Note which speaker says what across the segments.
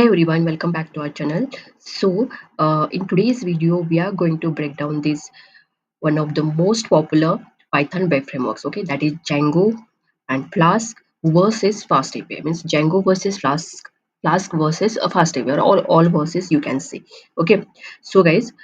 Speaker 1: Hey everyone, welcome back to our channel. In today's video, we are going to break down this one of the most popular Python web frameworks. Okay, that is Django and Flask versus FastAPI. Means Django versus Flask versus a FastAPI, or all versus you can say. Okay, so guys,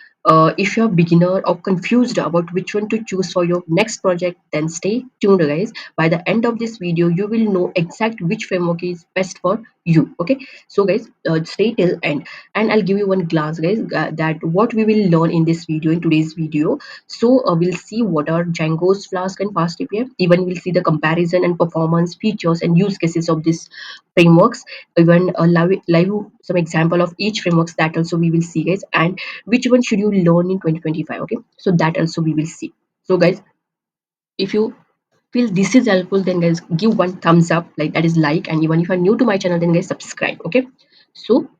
Speaker 1: if you're a beginner or confused about which one to choose for your next project, then stay tuned, guys. By the end of this video, you will know exact which framework is best for you. Okay, so guys, stay till end, and I'll give you one glance, guys, that what we will learn in this video, in today's video. We'll see what are Django's Flask and FastAPI. Even we'll see the comparison and performance features and use cases of these frameworks. Even live some example of each frameworks, that also we will see, guys. And which one should you learn in 2025? Okay, so that also we will see. So guys, if you feel this is helpful, then guys give one thumbs up, like that is like, and even if you're new to my channel, then guys subscribe. Okay, so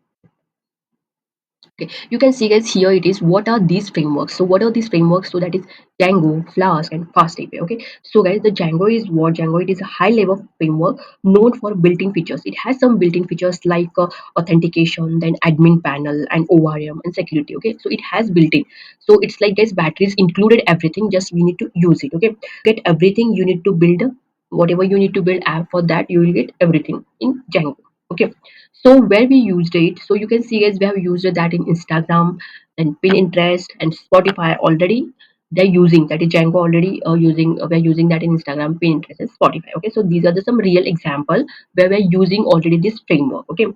Speaker 1: okay, you can see, guys, here it is. What are these frameworks? So what are these frameworks? So that is Django, Flask, and FastAPI. Okay, so guys, the Django is what? Django, it is a high level framework known for built-in features. It has some built-in features like authentication, then admin panel, and ORM and security. Okay, so it has built-in. So it's like, guys, batteries included everything, just we need to use it. Okay, get everything you need to build, whatever you need to build app for that, you will get everything in Django. Okay, so where we used it, so you can see, guys, we have used that in Instagram and Pinterest and Spotify already. They're using that is Django already using. We're using that in Instagram, Pinterest, and Spotify. Okay, so these are some real example where we're using already this framework. Okay,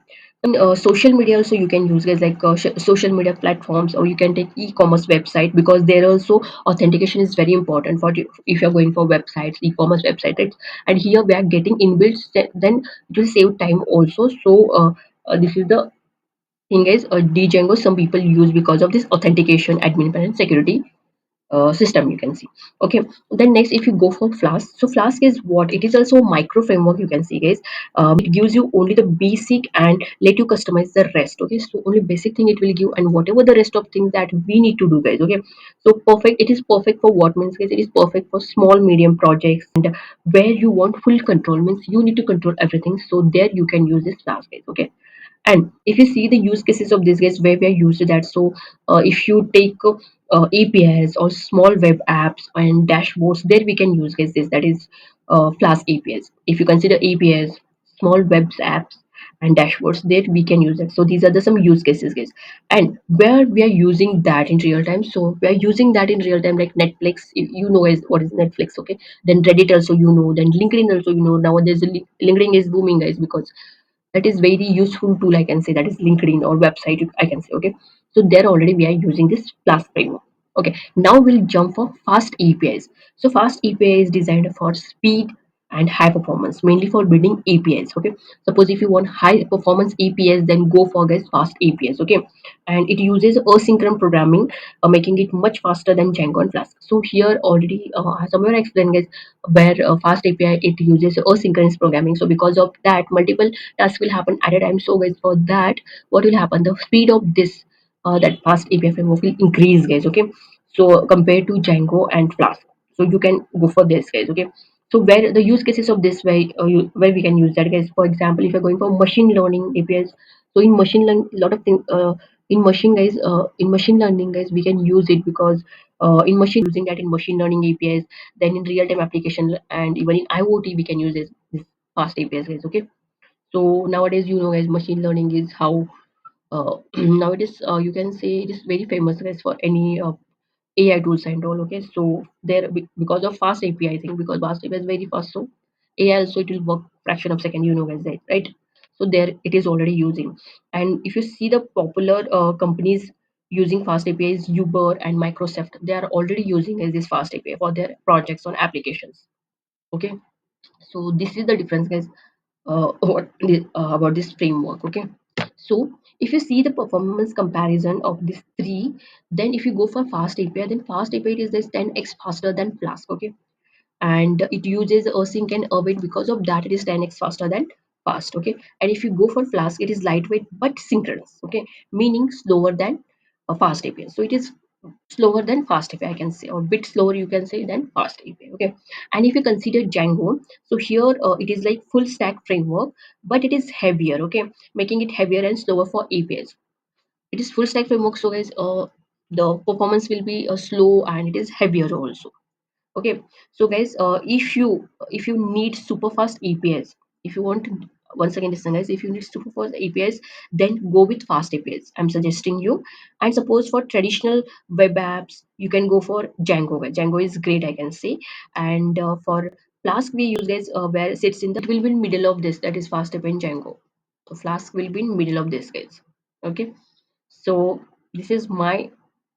Speaker 1: in social media also you can use, guys, like social media platforms, or you can take e-commerce website, because there also authentication is very important for if you're going for websites, e-commerce websites. And here we are getting inbuilt, then it will save time also. This is the thing, is Django some people use because of this authentication, admin panel, security system, you can see. Okay, then next, if you go for Flask, so Flask is what? It is also a micro framework, you can see, guys. It gives you only the basic and let you customize the rest. Okay, so only basic thing it will give, and whatever the rest of things that we need to do, guys. Okay, so perfect, it is perfect for what? Means, guys, it is perfect for small medium projects, and where you want full control, means you need to control everything, so there you can use this Flask, guys. Okay, and if you see the use cases of this, guys, where we are used to that. So if you take APIs or small web apps and dashboards, there we can use, guys, this, that is Flask APIs. If you consider APIs, small web apps and dashboards, there we can use it. So these are some use cases, guys. And where we are using that in real time, so we are using that in real time, like Netflix. You know, is what is Netflix. Okay, then Reddit also, you know, then LinkedIn also, you know. Nowadays LinkedIn is booming, guys, because that is very useful tool, I can say, that is LinkedIn or website, I can say. Okay, so there already we are using this Flask framework. Okay, now we'll jump for fast APIs. So fast API is designed for speed and high performance, mainly for building APIs. Okay, suppose if you want high performance APIs, then go for, guys, fast APIs. Okay, and it uses asynchronous programming, making it much faster than Django and Flask. So here already somewhere I explained, guys, where fast API, it uses asynchronous programming. So because of that, multiple tasks will happen at a time. So guys, for that, what will happen? The speed of this that fast API framework will increase, guys. Okay, so compared to Django and Flask, so you can go for this, guys. Okay, so where the use cases of this way, where we can use that, guys. For example, if you're going for machine learning APIs, so in machine learning, a lot of things. In machine learning, guys, we can use it because in machine using that in machine learning APIs, then in real time application, and even in IoT we can use this fast APIs, guys. Okay, so nowadays, you know, guys, machine learning is how nowadays you can say it is very famous, guys, for any AI tools and all. Okay, so there, because of fast API, I think, because fast API is very fast, so AI also it will work fraction of second, you know, guys, right? So there it is already using. And if you see the popular companies using fast API is Uber and Microsoft, they are already using this fast API for their projects on applications. Okay, so this is the difference, guys, about this framework. Okay, so if you see the performance comparison of these three, then if you go for fast API, then fast API is this 10x faster than Flask. Okay, and it uses async and await, because of that it is 10x faster than fast. Okay, and if you go for Flask, it is lightweight but synchronous. Okay, meaning slower than a fast API. So it is slower than fast API, I can say, or bit slower you can say than fast API. Okay, and if you consider Django, so here it is like full stack framework, but it is heavier. Okay, making it heavier and slower for APIs. It is full stack framework, so guys, the performance will be slow and it is heavier also. Okay, so guys, if you need super fast APIs, if you want to, once again listen guys, if you need super fast APIs, then go with fast APIs, I'm suggesting you. And suppose for traditional web apps, you can go for Django. Django is great, I can say. And for Flask we use guys, where it sits in the, it will be in middle of this, that is fast API in Django. So Flask will be in middle of this guys. Okay, so this is my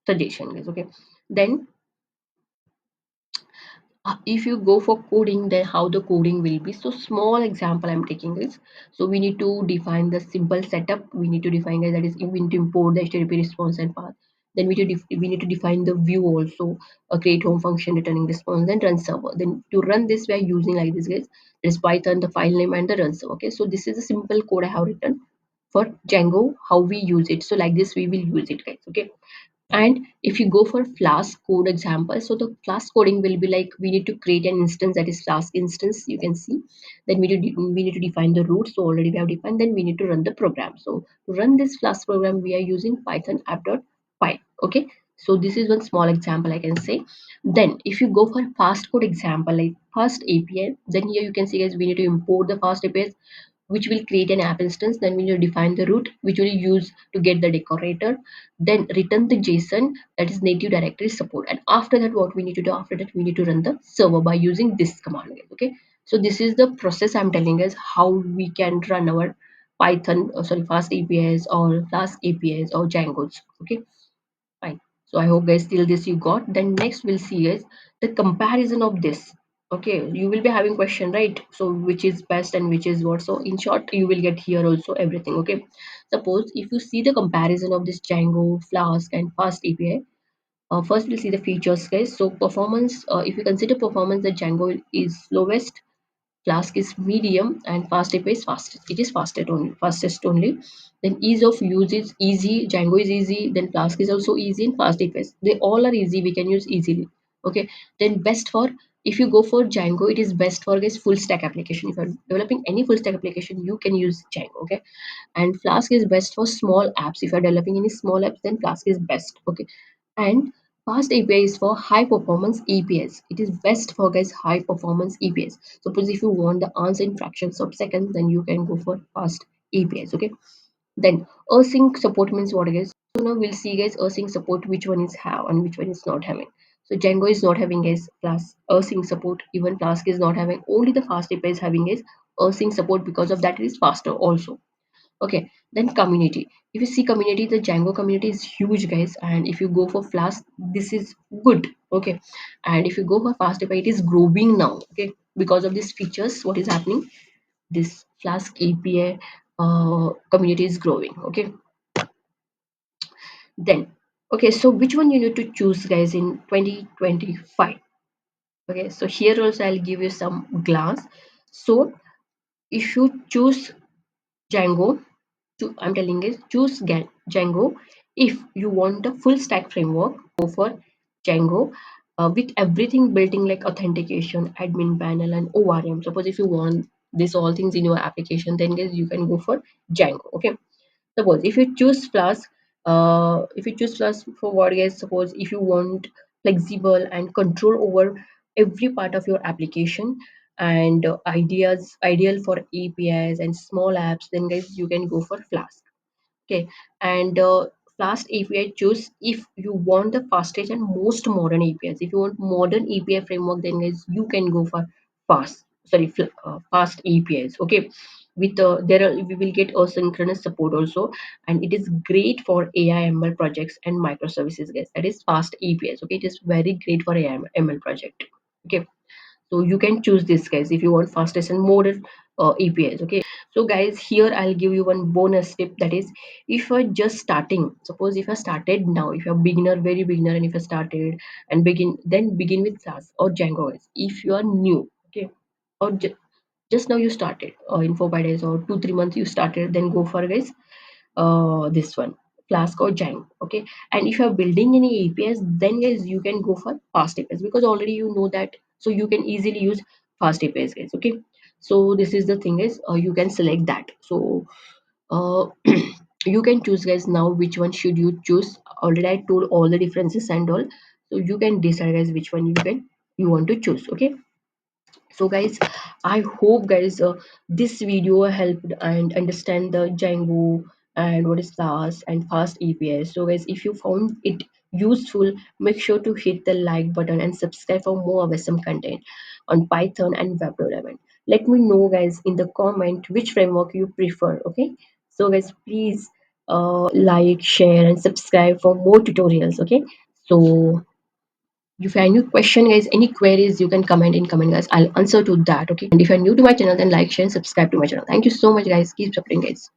Speaker 1: suggestion guys. Okay, then if you go for coding, then how the coding will be. So small example I'm taking is, so we need to define the simple setup. We need to define that is, we need to import the HTTP response and path. Then we need to define the view also, a create home function returning response, then run server. Then to run this we are using like this guys, there's Python, the file name and the run server. Okay, so this is a simple code I have written for Django, how we use it. So like this we will use it guys. Okay, and if you go for Flask code example, so the Flask coding will be like, we need to create an instance, that is Flask instance, you can see. Then we need to define the root, so already we have defined. Then we need to run the program. So to run this Flask program, we are using Python app.py. Okay, so this is one small example I can say. Then if you go for fast code example like fast API, then here you can see guys, we need to import the fast APIs, which will create an app instance. Then we need to define the root, which will use to get the decorator. Then return the JSON, that is native directory support. And after that, what we need to do after that, we need to run the server by using this command guys. Okay, so this is the process I'm telling us how we can run our Python, sorry, fast APIs or Flask APIs or Django's. Okay, fine. So I hope guys till this you got. Then next we'll see is the comparison of this. Okay, you will be having question, right? So which is best and which is what. So in short, you will get here also everything. Okay, suppose if you see the comparison of this Django, Flask and Fast API. First we'll see the features guys. So performance, if you consider performance, the Django is slowest, Flask is medium, and FastAPI is fastest. It is fastest only. Then ease of use is easy. Django is easy. Then Flask is also easy, and FastAPI is. They all are easy. We can use easily. Okay. Then best for, if you go for Django, it is best for guys full stack application. If you're developing any full stack application, you can use Django. Okay, and Flask is best for small apps. If you're developing any small apps, then Flask is best. Okay, and fast API is for high performance APIs. It is best for guys high performance APIs. Suppose if you want the answer in fractions of seconds, then you can go for fast APIs. Okay, then async support means what guys? So now we'll see guys async support, which one is have and which one is not having. So Django is not having guys plus async support. Even Flask is not having. Only the fast API is having is async support. Because of that, it is faster also. Okay, then community. If you see community, the Django community is huge guys. And if you go for Flask, this is good. Okay, and if you go for FastAPI, it is growing now. Okay, because of these features, what is happening, this Flask API community is growing. Okay, then okay, so which one you need to choose guys in 2025? Okay, so here also I'll give you some glance. So if you choose Django, I'm telling is choose Django. If you want a full stack framework, go for Django with everything built in like authentication, admin panel, and ORM. Suppose if you want this all things in your application, then guys you can go for Django. Okay. Suppose if you choose Flask for what guys? Suppose if you want flexible and control over every part of your application and ideal for APIs and small apps, then guys you can go for Flask. Okay, and Fast API choose if you want the fastest and most modern APIs. If you want modern API framework, then guys you can go for fast APIs. Okay, with there are, we will get asynchronous support also, and it is great for AI ML projects and microservices. Guys, that is fast APIs. Okay, it is very great for AI ML project. Okay, so you can choose this guys if you want fastest and modern APIs. Okay, so guys here I'll give you one bonus tip, that is if you're just starting, suppose if I started now, if you're beginner, very beginner, and if I started and begin with Flask or Django guys. If you are new, okay, or just now you started in 4 5 days or 2 3 months you started, then go for guys this one Flask or Django. Okay, and if you are building any APIs, then guys you can go for fast APIs because already you know that, so you can easily use fast APIs, guys. Okay, so this is the thing is you can select that. So uh, you can choose, guys. Now which one should you choose? Already I told all the differences and all, so you can decide, guys, which one you want to choose. Okay, so guys, I hope, guys, this video helped and understand the Django and what is fast and fast API. So guys, if you found it useful, make sure to hit the like button and subscribe for more awesome content on Python and web development. Let me know, guys, in the comment which framework you prefer. Okay, so guys, please like, share and subscribe for more tutorials. Okay, so if you have any question, guys, any queries, you can comment in comment, guys. I'll answer to that. Okay, and if you're new to my channel, then like, share and subscribe to my channel. Thank you so much, guys. Keep supporting, guys.